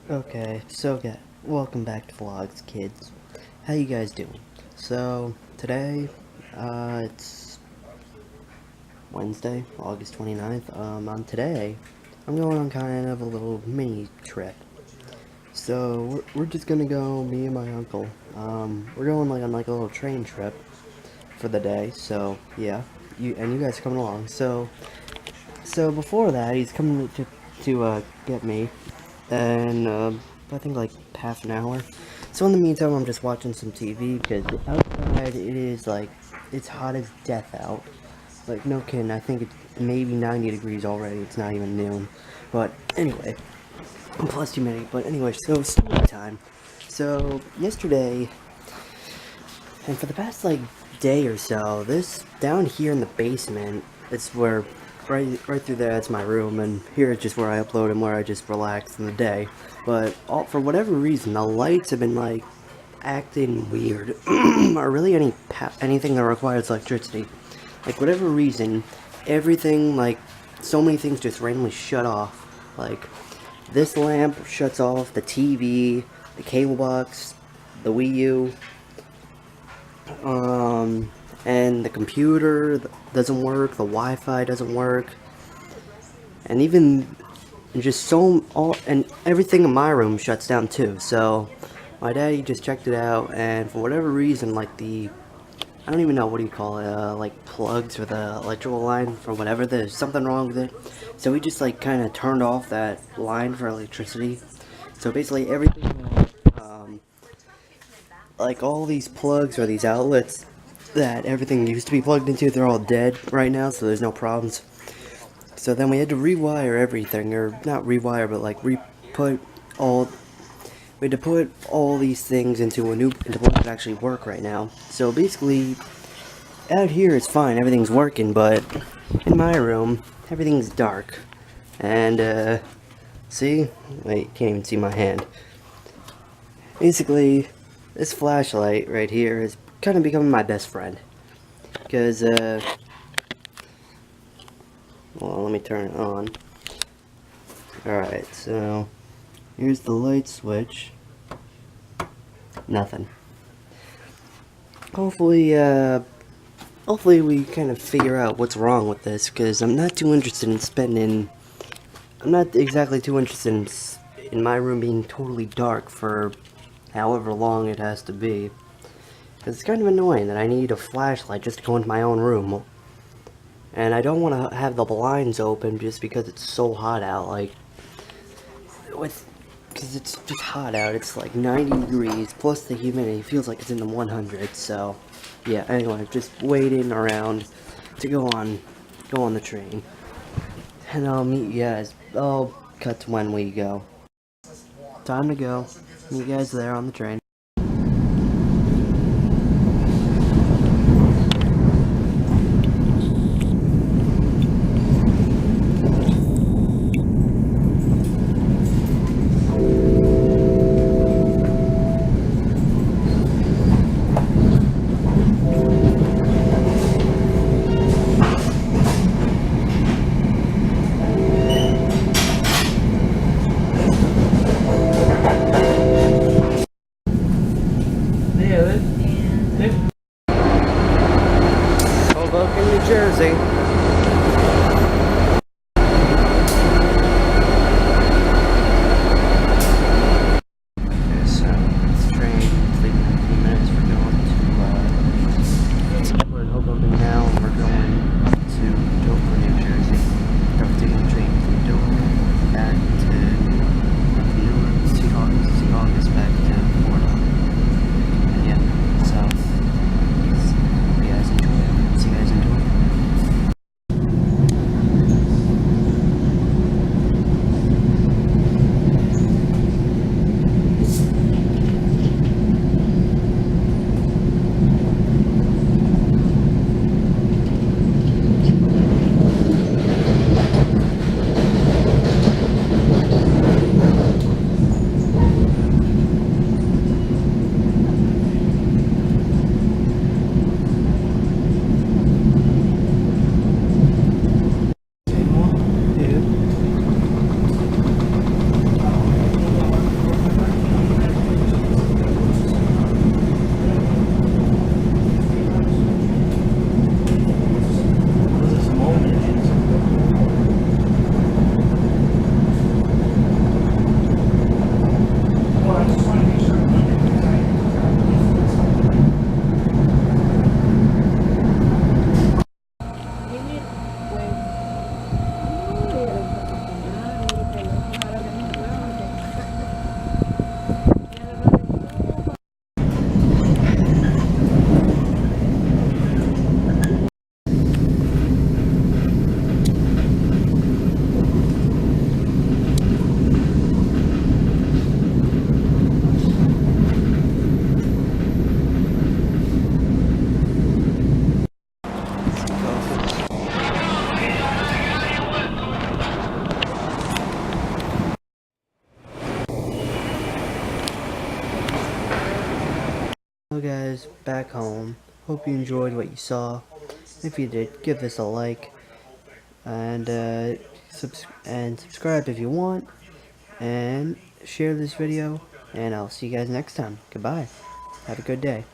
Okay, so welcome back to Vlogs, kids. How you guys doing? So, today, it's Wednesday, August 29th. On today, I'm going on kind of a little mini trip. So, we're just gonna go, me and my uncle. We're going on like a little train trip for the day, so, yeah. You guys are coming along. So before that, he's coming to get me, and I think like half an hour. So in the meantime, I'm just watching some TV because outside it is like it's hot as death out. Like no kidding, I think it's maybe 90 degrees already. It's not even noon. But anyway, plus humidity. But anyway, so story time. So yesterday, and for the past like day or so, this down here in the basement, it's where right through there, that's my room, and here is just where I upload and where I just relax in the day. But for whatever reason, the lights have been like acting weird, or really anything that requires electricity. Like whatever reason, everything like so many things just randomly shut off. Like this lamp shuts off, the TV, the cable box, the Wii U, and the computer doesn't work, the Wi-Fi doesn't work, and even just and everything in my room shuts down too. So my daddy just checked it out, and for whatever reason, like I don't even know, what do you call it, like plugs for the electrical line for whatever, there's something wrong with it. So we just like kind of turned off that line for electricity. So basically everything, like all these plugs or these outlets that everything used to be plugged into, they're all dead right now, so there's no problems. So then we had to rewire everything, or not rewire, but like all we had to put all these things into one that actually work right now. So basically, out here it's fine, everything's working, but in my room, everything's dark. And see? Wait, can't even see my hand. Basically, this flashlight right here is kind of becoming my best friend. Because, well, let me turn it on. Alright, so here's the light switch. Nothing. Hopefully we kind of figure out what's wrong with this, because I'm not exactly too interested in my room being totally dark for however long it has to be. Because it's kind of annoying that I need a flashlight just to go into my own room. And I don't want to have the blinds open just because it's so hot out, like, because it's just hot out, it's like 90 degrees, plus the humidity feels like it's in the 100s, so, yeah, anyway, just waiting around to go on the train. And I'll meet you guys, I'll cut to when we go. Time to go. Meet you guys there on the train. Hello guys, back home. Hope you enjoyed what you saw. If you did, give this a like and subscribe if you want, and share this video. And I'll see you guys next time. Goodbye. Have a good day.